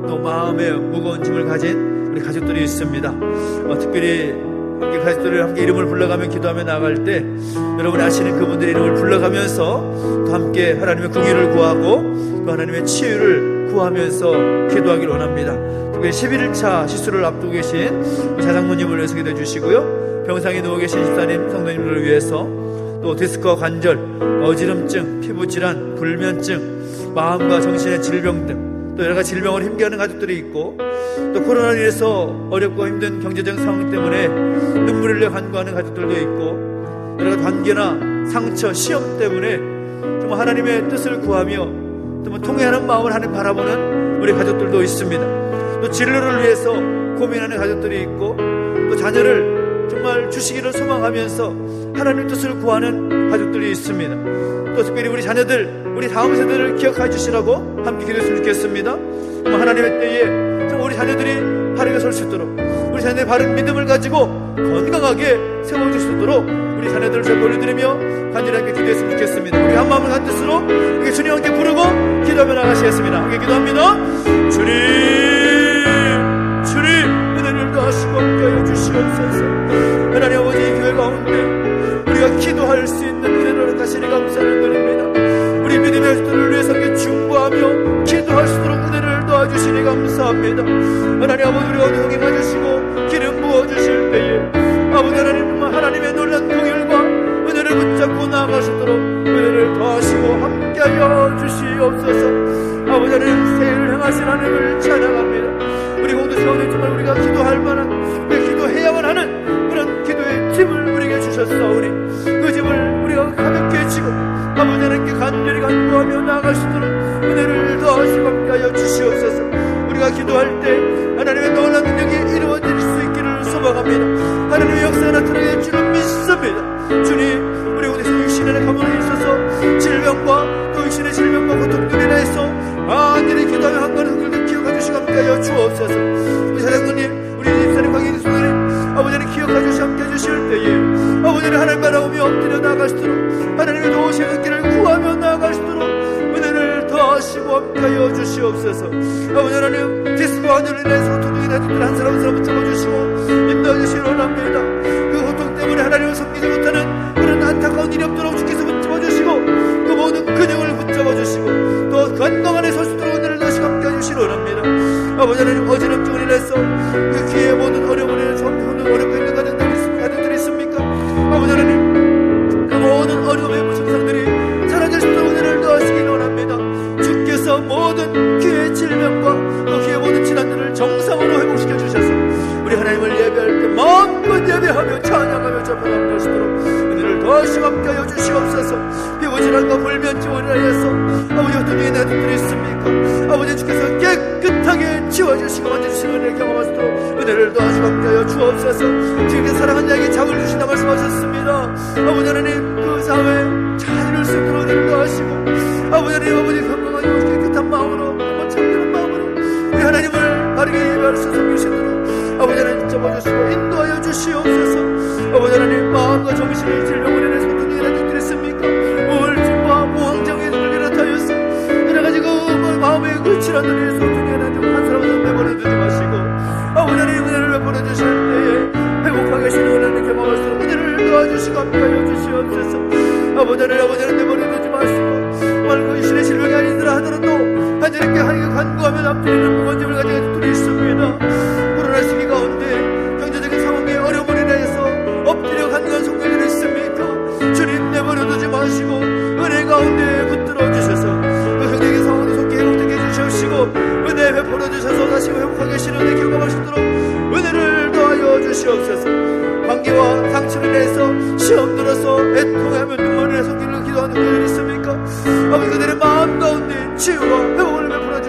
A: 또 마음의 무거운 짐을 가진 우리 가족들이 있습니다. 특별히 함께 가족들을 함께 이름을 불러가며 기도하며 나아갈 때 여러분이 아시는 그분들의 이름을 불러가면서 또 함께 하나님의 긍휼을 구하고 또 하나님의 치유를 구하면서 기도하기를 원합니다. 특별히 11일차 시술을 앞두고 계신 자장모님을 위해서 기도해 주시고요, 병상에 누워 계신 집사님, 성도님들을 위해서, 또 디스크와 관절, 어지럼증, 피부질환, 불면증, 마음과 정신의 질병 등 또 여러가지 질병을 힘겨워하는 가족들이 있고, 또 코로나로 인해서 어렵고 힘든 경제적 상황 때문에 눈물을 흘려 간구하는 가족들도 있고, 여러가지 관계나 상처, 시험 때문에 정말 하나님의 뜻을 구하며 정말 통회하는 마음을 하나님 바라보는 우리 가족들도 있습니다. 또 진로를 위해서 고민하는 가족들이 있고, 또 자녀를 정말 주시기를 소망하면서 하나님의 뜻을 구하는 가족들이 있습니다. 또 특별히 우리 자녀들, 우리 다음 세대를 기억해 주시라고 함께 기도했으면 좋겠습니다. 하나님의 때에 우리 자녀들이 바르게 설 수 있도록, 우리 자녀들의 바른 믿음을 가지고 건강하게 세워질 수 있도록 우리 자녀들을 잘 올려드리며 간절하게 기도했으면 좋겠습니다. 우리 한 마음을 한 뜻으로 우리 주님 함께 부르고 기도하며 나가시겠습니다. 함께 기도합니다. 주님, 주님, 은혜를 더하시고 함께하여 주시옵소서. 하나님 아버지, 교회 가운데 우리가 기도할 수 있는 은혜를 허락하시니 감사를 드립니다. 우리 믿음의 자들을 위해서 함께 중보하며 기도할 수 있도록 은혜를 도와주시니 감사합니다. 하나님 아버지, 우리가 동행 가주시고 기름 부어주실 때에 아버지 하나님, 하나님의 놀란 긍휼과 은혜를 붙잡고 나아갈 수 있도록 은혜를 더하시고 함께하여 주시옵소서. 아버지 하나님, 세일을 행하신 하나님을 찬양합니다. 우리 공동체 가운데 정말 우리가 기도할 만한, 우리가 기도해야만 하는 그런 기도의 짐을 우리에게 주셨사오니 그 짐을 우리가 가볍게 지고 아버지 하나님께 간절히 간구하며 나아갈 수 있도록 은혜를 더하시고 함께하여 주시옵소서. 우리가 기도할 때 하나님의 놀라운 능력이 이루어질 수 있기를 소망합니다. 하나님의 역사가 나타나게 주를 믿습니다. 주님, 우리 오늘서 육신의 가문에 있어서 질병과 또 육신의 질병과 고통들에 인해서 많이 기도하며 한 가지 성들도 기억해 주시고 함께하여 주옵소서. 우리 사장님, 우리 집사님, 관계인 소장님, 아버지 하나님 기억해 주시 함께 해주실 때에 아버지 하나님, 하나님 바라보며 엎드려 나아갈 수 있도록 하나님의 도우시는 길을 구하며 나아갈 수 있도록 은혜를 더하시고 함께하여 주시옵소서. 아버지 하나님, 디스크와 관절로 인해서 고통중인 아들들 한 사람 한 사람 붙잡아주시고 인도해 주시기 원합니다. 그 고통 때문에 하나님을 섬기지 못하는 그런 안타까운 일이 없도록 주께서 붙잡아주시고 그 모든 근육을 붙잡아주시고 또 건강 안에 설 수 있도록 은혜를 더하시고 함께해 주시기 원합니다. 아버지 하나님, 어지럼증을 인해서 그 귀의 모든 어려움을 인해서 어렵고 있는 가족들이 있습니까? 아버지 하나님, 그 모든 어려움의 무증상들이 사라질 수 있도록 은혜를 더하시기 원합니다. 주께서 모든 귀의 질병과 또 귀의 모든 질환들을 정상으로 회복시켜 주셔서 우리 하나님을 예배할 때 마음껏 예배하며 찬양하며 접근하며 할 수 있도록 은혜를 더하시고 함께하여 주시옵소서. 피부질환과 불면증을 인하여서 아버지 어떤 중에 아들들이 있습니까? 아버지, 주께서 깨끗하게 지워주시고 만져주시는 은혜를 경험할 수 있도록 은혜를 더하시고 함께하여 주옵소서. 주님께 사랑하는 자에게 잠을 주신다 말씀하셨습니다. 아버지 하나님, 그 사회 잘 이룰 수 있도록 은혜를 더하시고 아버지 하나님, 아버지 건강하고 깨끗한 마음으로 참되는 마음으로 우리 하나님을 바르게 예배할 수 있도록 아버지 하나님 잡아주시고 인도하여 주시옵소서. 아버지 하나님, 마음과 정신의 질병을 인해서 어떤 일이 아들들이 있습니까? 우울증과 무왕정의 일을 나타내서 여러가지 그 마음의 그 질환을 인해서 어떤 일이 아들들 한 사람은 내버려두지 마시고 아버지 하나님, 은혜를 베풀어주실 때에 회복하게 하시는 은혜를 경험할 수 있도록 은혜를 도와주시고 함께하여 주시옵소서. 아버지 하나님, 내버려두지 마시고 그 신의 질병이 아니더라 하더라도 하나님께 하나님께 간구하며 앞드리는 무거운 짐을 가진 가족들이 있습니다. 코로나 시기 가운데 경제적인 상황에 어려움을 인해서 엎드려 간구한 성도들이 있습니까? 주님, 내버려두지 마시고 은혜 가운데 붙들어 주셔서 그 경제적인 상황을 속히 회복되게 해주시고 은혜 베풀어 주셔서 다시 회복하게 하시는 은혜 경험할 수 있도록 은혜를 더하여 주시옵소서. 관계와 상처를 인해서 시험 들어서 애통하며 눈물을 내서 기도하는 분들이 있습니까? 아버지, 그들의 마음 가운데 치유와 회복을 베풀어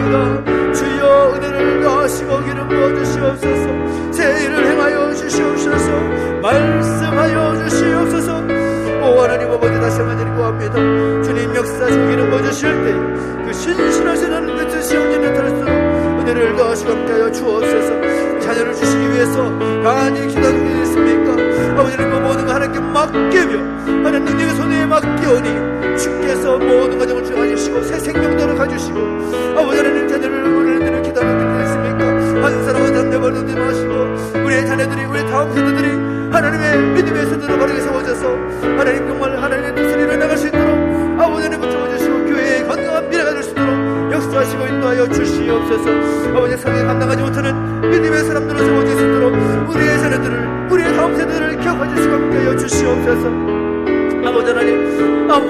A: 기도합니다. 주여 은혜를 더하시고 기름 부어주시옵소서. 새 일을 행하여 주시옵소서. 말씀하여 주시옵소서. 오 하나님 아버지, 다시 한번 기도합니다. 주님 역사하시고 기름 부어주실 때 그 신실하신 하나님의 뜻이 언제 나타날수록 은혜를 더하시고 함께하여 주옵소서. 자녀를 주시기 위해서 간절히 기도하는 게 있습니까? 아버지는 그 모든 거 하나님께 맡기며 하나님 능력의 손에 맡기오니 주께서 모든 가정을 주관하시고 새 생명들을 가주시고 아버지 하나님 자녀를 우리를 기도하는 게 있습니까? 한 사람 한 사람 내버려두지 마시고 우리의 자녀들이 우리 다음 세대들이 하나님의 믿음의 손으로 바르게 세워져서 하나님 정말 하나님의 뜻을 이뤄나갈 수 있도록 아버지 하나님 붙여주시고 교회의 건강한 미래가 될 수 있도록 역사하시고 인도하여 주시옵소서. 아버지 사랑에 감당하지 못하는 믿음의 사람들을 세워질 수 있도록 우리의 자녀들을 우리의 다음 세대들을 기억해 주시고 함께하여 주시옵소서. 아버지 하나님 한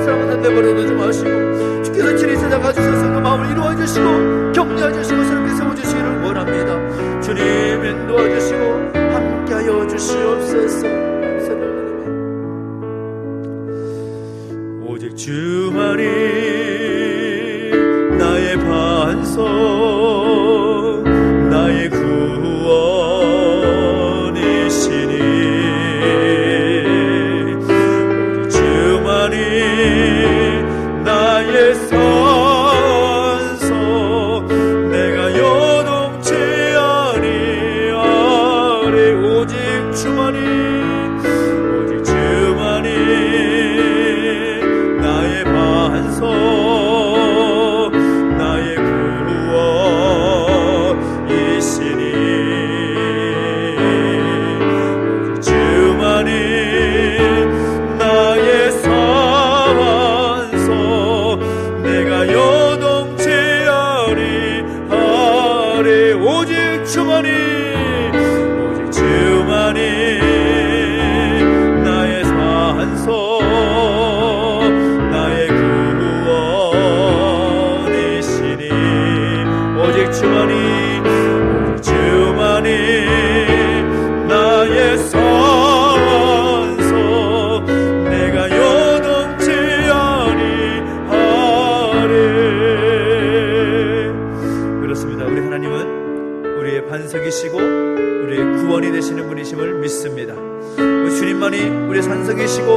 A: 사람 한 사람 내버려두지 마시고 주께서 친히 찾아가 주셔서 그 마음을 이루어 주시고 격려해 주시고 새롭게 세워주시기를 원합니다. 주님 인도해 주시고 함께하여 주시옵소서. 오직 주만이 나의 반석 나의 구원이시니 오직 주만이 나의 산석 내가 요동치 아니하리 오직 주만이 나의 반석 반석이시고 우리의 구원이 되시는 분이심을 믿습니다. 주님만이 우리의 산석이시고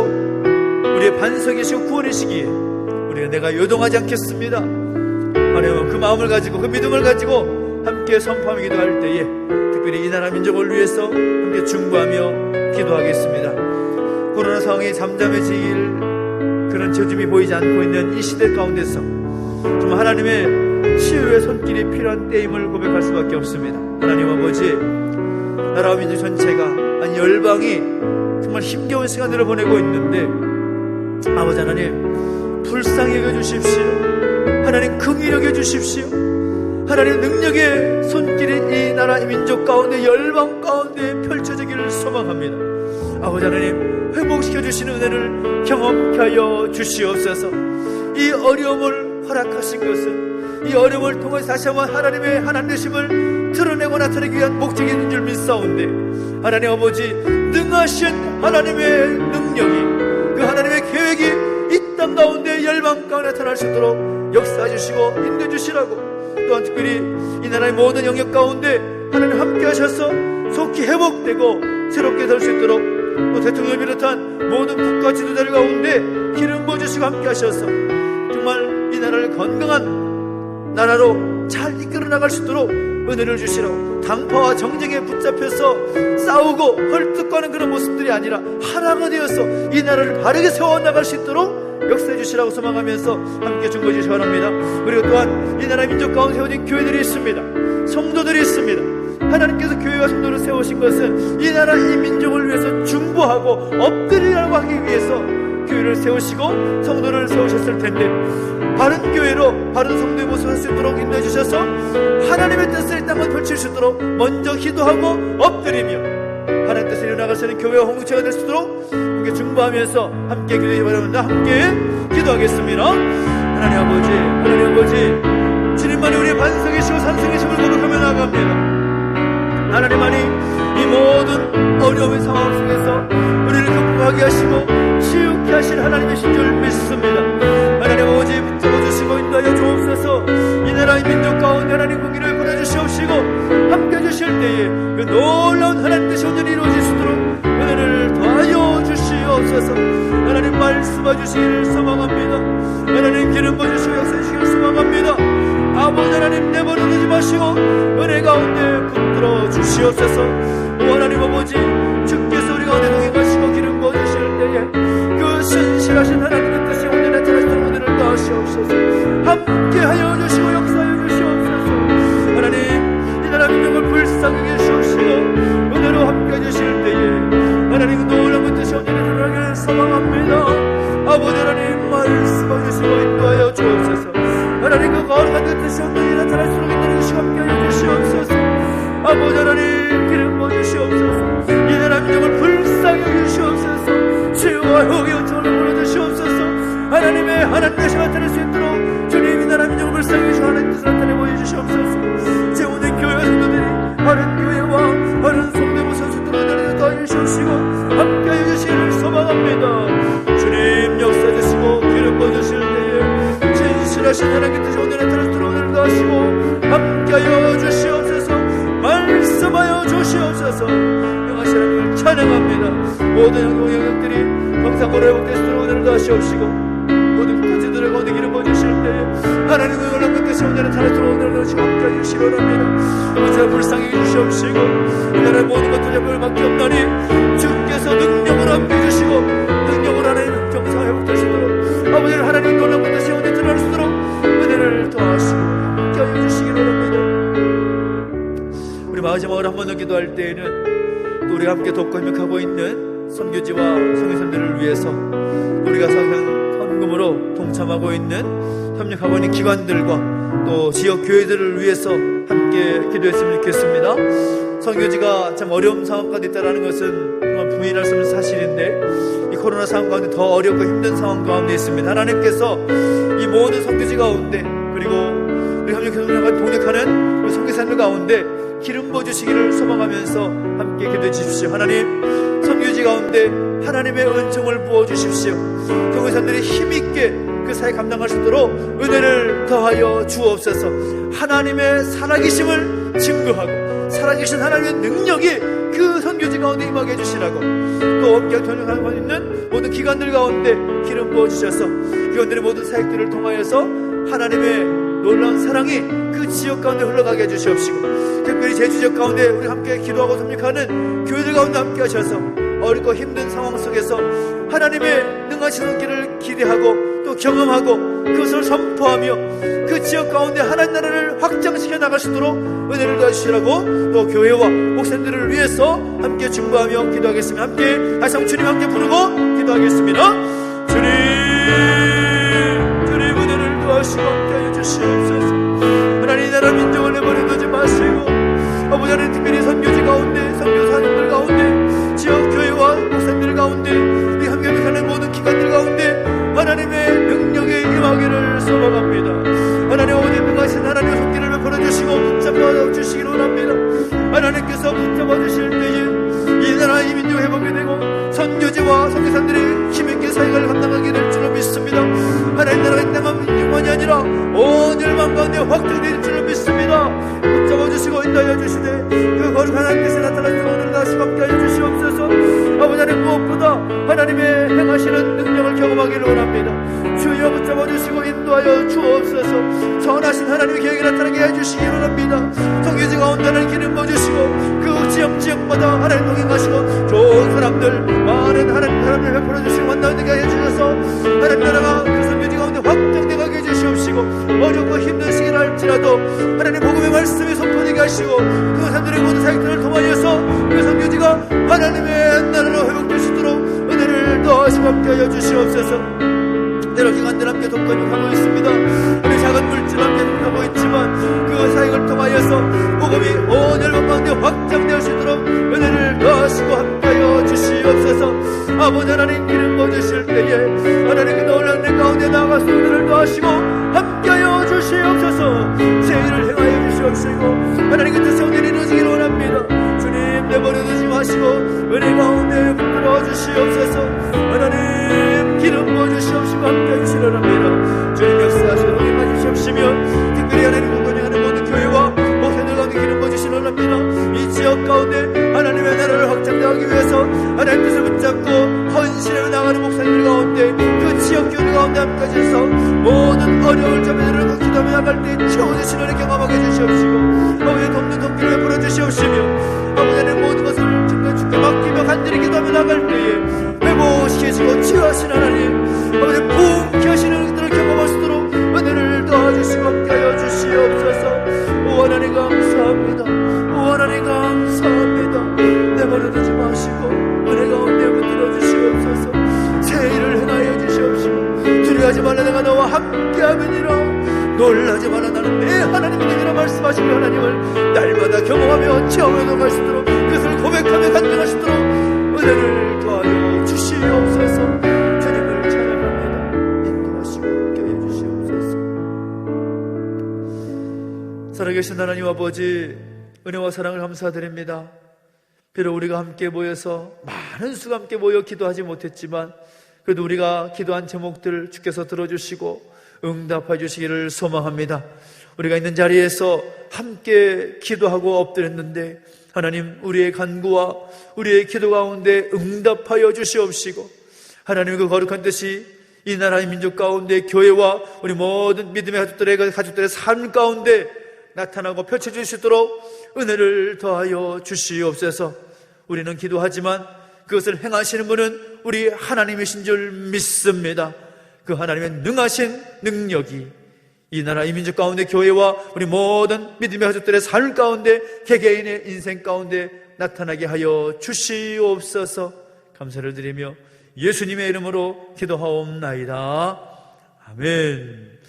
A: 우리의 반석이시고 구원이시기에 우리가 내가 요동하지 않겠습니다. 하나님 그 마음을 가지고 그 믿음을 가지고 함께 선포하며 기도할 때에 특별히 이 나라 민족을 위해서 함께 중보하며 기도하겠습니다. 코로나 상황이 잠잠해질 그런 저짐이 보이지 않고 있는 이 시대 가운데서 정말 하나님의 치유의 손길이 필요한 때임을 고백할 수밖에 없습니다. 하나님 아버지, 나라와 민족 전체가 아니 열방이 정말 힘겨운 시간들을 보내고 있는데 아버지 하나님 불쌍히 여겨주십시오. 하나님 긍휼히 여겨주십시오. 하나님 능력의 손길이 이 나라 이 민족 가운데 열방 가운데 펼쳐지기를 소망합니다. 아버지 하나님 회복시켜주시는 은혜를 경험케 하여 주시옵소서. 이 어려움을 허락하신 것은 이 어려움을 통해 다시 한번 하나님의 하나님 되심을 드러내고 나타내기 위한 목적이 있는 줄 믿사온데 하나님 아버지 능하신 하나님의 능력이 그 하나님의 계획이 이 땅 가운데 열방 가운데 나타날 수 있도록 역사해 주시고 인도해 주시라고 또한 특별히 이 나라의 모든 영역 가운데 하나님 함께 하셔서 속히 회복되고 새롭게 될 수 있도록 또 대통령을 비롯한 모든 국가 지도자들 가운데 기름 부어주시고 함께 하셔서 정말 이 나라를 건강한 나라로 잘 이끌어 나갈 수 있도록 은혜를 주시라고 당파와 정쟁에 붙잡혀서 싸우고 헐뜯거하는 그런 모습들이 아니라 하나가 되어서 이 나라를 바르게 세워나갈 수 있도록 역사해 주시라고 소망하면서 함께 중보해 주시기 바랍니다. 그리고 또한 이 나라 민족 가운데 세워진 교회들이 있습니다. 성도들이 있습니다. 하나님께서 교회와 성도를 세우신 것은 이 나라 이 민족을 위해서 중보하고 엎드리라고 하기 위해서 교회를 세우시고 성도를 세우셨을 텐데 바른 교회로 바른 성도의 모습을 할 수 있도록 인도해 주셔서 하나님의 뜻을 이 땅을 펼칠 수 있도록 먼저 기도하고 엎드리며 하나님의 뜻을 이뤄나갈 수 있는 교회와 공동체가 될 수 있도록 함께 중보하면서 함께 기도해 바랍니다. 함께 기도하겠습니다. 하나님 아버지 주님만이 우리의 반석이시고 산성이심을 고백하며 나아갑니다. 하나님만이 이 모든 어려움의 상황 속에서 우리를 극복하게 하시고 치유케 하실 하나님이신 줄 믿습니다. 하나님 아버지 붙잡아주시고 인도하여 주옵소서. 이 나라 나라의 민족 가운데 하나님 공의를 보내주시옵시고 함께 해주실 때에 그 놀라운 하나님 뜻이 오늘 이루어질 수 있도록 은혜를 더하여 주시옵소서. 하나님 말씀해 주시기를 소망합니다. 하나님 기름 부어주시고 역사주시기를 소망합니다. 아버지 하나님 내버려두지 마시고 은혜 가운데 붙들어 주시옵소서. 오 하나님 아버지 주께서 우리 가운데 동행하시고 기름 부어주실 때에 그 신실하신 하나님의 뜻이 오늘 나타나시도록 은혜를 더하시옵소서. 함께하여 주시고 역사하여 주시옵소서. 하나님 이 나라 민족을 불쌍히 해주시옵시고 은혜로 함께해 주실 때에 하나님 놀라운 뜻이 오늘 나타나기를 소망합니다. 아버지 하나님 말씀해 주시고 인도하여 주옵소서. 하나님 그 거룩한 뜻이 오늘 나타날수록 인도하여 주시고 함께하여 주시옵소서. 아버지 하나님 기름 부어주시옵소서. 이 나라 민족을 불쌍히 주시옵소서. 치유와 회복의 은총을 보내주시옵소서. 하나님의 하나님 뜻이 나타날 수 있도록 주님 이 나라 민족을 불쌍히 주시고 하나님 뜻을 나타내 보여주시옵소서. 재혼된 교회 성도들이 하는 교회와 하는 성대모 선수들을 은혜를 더하여 주시옵시고 함께하여 주시기를 소망합니다. 주님 역사해 주시고 기름 부어주실 때에 진실하신 하나님의 뜻이 오늘 나타날 수 있도록 은혜를 더하시고 함께하여 주시옵소서. 말씀하여 주시옵소서. 영하신 하나님을 찬양합니다. 모든 영역들이 평상으로 회복되시도록 은혜를 더하시옵시고 모든 가지들을 가운데 기름 부어주실 때에 하나님의 놀라운 뜻이 오늘 나타나도록 은혜를 더하시고 함께하여 주시기 바랍니다. 이제 불쌍히 주시옵시고 이 나라의 모든 것들 잡을 밖에 없나니 주께서 능력으로 함께해 주시고 능력으로 하나님 경상 회복되시도록 아버지 하나님의 놀라운 뜻이 오늘 드러날 수 있도록 은혜를 더하시고 함께하여 주시기 바랍니다. 우리 마지막으로 한 번 더 기도할 때에는 또 우리가 함께 돕고 협력하고 있는 선교지와 성교사들을 위해서 우리가 헌금으로 동참하고 있는 협력하고 있는 기관들과 또 지역 교회들을 위해서 함께 기도했으면 좋겠습니다. 선교지가 참 어려운 상황 가운데 있다는 것은 정말 부인할 수 없는 사실인데 이 코로나 상황 가운데 더 어렵고 힘든 상황 가운데 있습니다. 하나님께서 이 모든 선교지 가운데 그리고 우리 협력해서 동력하는 우리 선교사들 가운데 기름 부어주시기를 소망하면서 함께 기도해 주십시오. 하나님 선교지 가운데 하나님의 은총을 부어주십시오. 교회사들이 힘있게 그 사회 감당할 수 있도록 은혜를 더하여 주옵소서. 하나님의 살아계심을 증거하고 살아계신 하나님의 능력이 그 선교지 가운데 임하게 해주시라고 또 함께 동행하고 있는 모든 기관들 가운데 기름 부어주셔서 기관들의 모든 사역들을 통하여서 하나님의 놀라운 사랑이 그 지역 가운데 흘러가게 해주시옵시고 특별히 제주지역 가운데 우리 함께 기도하고 협력하는 교회들 가운데 함께 하셔서 어렵고 힘든 상황 속에서 하나님의 능하신 손길을 기대하고 또 경험하고 그것을 선포하며 그 지역 가운데 하나님 나라를 확장시켜 나갈 수 있도록 은혜를 더하시라고 또 교회와 목사님들을 위해서 함께 중보하며 기도하겠습니다. 함께 다시 한번 주님 함께 부르고 기도하겠습니다. 주님 은혜를 더하시고 함께 해주시옵소서. 하나님 나라 민족을 내버려두지 마시고 아버지 하나님 특별히 선교지 가운데 선교사님들 가운데 지역 교회와 목사님들 가운데 이 함께하는 모든 기관들 가운데 하나님의 능력에 임하기를 소망합니다. 하나님 아버지 능하신 하나님의 손길을 베풀어주시고 붙잡아 주시기를 원합니다. 하나님께서 붙잡아 주실 때에 이 나라 이 민족 회복이 되고 선교지와 선교사들이 힘있게 사역을 감당하게 될 줄로 믿습니다. 하나님 나라가 이 땅한 민족만이 아니라 온 열방 가운데 확장될 줄로 믿습니다. 붙잡아 주시고 인도하여 주시되 그 거룩한 하나님께서 나타나시는 오늘 다시 함께하여 주시옵소서. 아버지 하나님 무엇보다 하나님의 행하시는 능력을 경험하기를 원합니다. 주여 붙잡아 주시고 인도하여 주옵소서. 선하신 하나님의 계획이 나타나게 해주시기를 원합니다. 성교지 가운데 하나님 기름 부어주시고 그 지역마다 하나님 동행하시고 좋은 사람들 많은 하나님 사람을 베풀어주시고 만나게 해주셔서 하나님 나라가 그 성교지 가운데 확장되게 해주시옵시고 어렵고 힘든 시기를 할지라도 하나님 복음의 말씀이 선포되게 하시고 그 사람들의 모든 사역들을 통하여서 그 성교지가 하나님의 나라로 회복될 수 있도록 은혜를 더하시고 함께하여 주시옵소서. 여러 기관들 함께 독과하고 있습니다. 우리 작은 물질 함께 하고 있지만 그 사역을 통하여서 복음이 온 열방 가운데 확장되어 수 있도록 은혜를 더하시고 함께하여 주시옵소서. 아버지 하나님 기름 부어주실 때에 하나님 그 놀라운 내 가운데 나아가서 은혜를 더하시고 함께하여 주시옵소서. 제의를 행하여 주시옵시고 하나님 그 뜻이 오늘 이루어지기를 원합니다. 주님 내버려두지 마시고 은혜 가운데 붙들어 주시옵소서. 하나님 기름 부어주시옵시고 함께해 주시려 합니다. 주님 역사하시고 동행해 주시옵시며 특별히 하나님 나갈 때 채워주시는 은혜 경험하게 해주시옵시고, 아버지 덮는 덮기를 베풀어 주시옵시며, 아버지 내 모든 것을 정말 주께 맡기며 간절히 기도하며 나갈 때에 회복시키시고 치유하시는 하나님, 아버지 부흥케 하시는 그들을 경험할 수 있도록 은혜를 도와주시고 함께하여 주시옵소서. 오 하나님 감사합니다. 오 하나님 감사합니다. 내 말을 듣지 마시고 은혜 가운데 붙들어 주시옵소서. 새 일을 행하여 주시옵시고, 두려워하지 말라 내가 너와 함께하느니라. 놀라지 말라 나는 내 하나님이니라 말씀하시는 하나님을 날마다 경험하며 체험해 갈 수 있도록, 그것을 고백하며 간증할 수 있도록 은혜를 더하여 주시옵소서. 주님을 찬양합니다. 인도하시고 함께하여 주시옵소서. 살아계신 하나님 아버지, 은혜와 사랑을 감사드립니다. 비록 우리가 함께 모여서 많은 수가 함께 모여 기도하지 못했지만, 그래도 우리가 기도한 제목들 주께서 들어주시고 응답해 주시기를 소망합니다. 우리가 있는 자리에서 함께 기도하고 엎드렸는데 하나님, 우리의 간구와 우리의 기도 가운데 응답하여 주시옵시고, 하나님 그 거룩한 뜻이 이 나라의 민족 가운데 교회와 우리 모든 믿음의 가족들의 삶 가운데 나타나고 펼쳐질 수 있도록 은혜를 더하여 주시옵소서. 우리는 기도하지만 그것을 행하시는 분은 우리 하나님이신 줄 믿습니다. 그 하나님의 능하신 능력이 이 나라 이 민족 가운데 교회와 우리 모든 믿음의 가족들의 삶 가운데 개개인의 인생 가운데 나타나게 하여 주시옵소서. 감사를 드리며 예수님의 이름으로 기도하옵나이다. 아멘.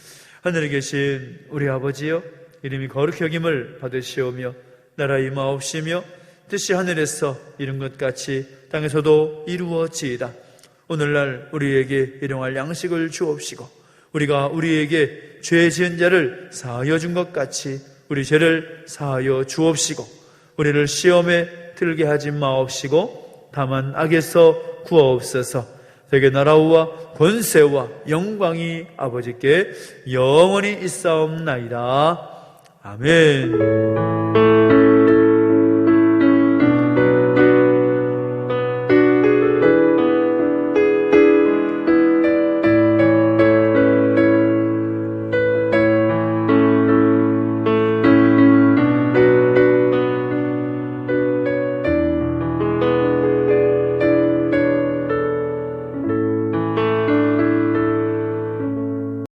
A: 하늘에 계신 우리 아버지여, 이름이 거룩히 여김을 받으시오며 나라 임하옵시며 뜻이 하늘에서 이룬 것 같이 땅에서도 이루어지이다. 오늘날 우리에게 일용할 양식을 주옵시고, 우리가 우리에게 죄 지은 자를 사하여 준 것 같이 우리 죄를 사하여 주옵시고, 우리를 시험에 들게 하지 마옵시고 다만 악에서 구하옵소서. 되게 나라와 권세와 영광이 아버지께 영원히 있사옵나이다. 아멘.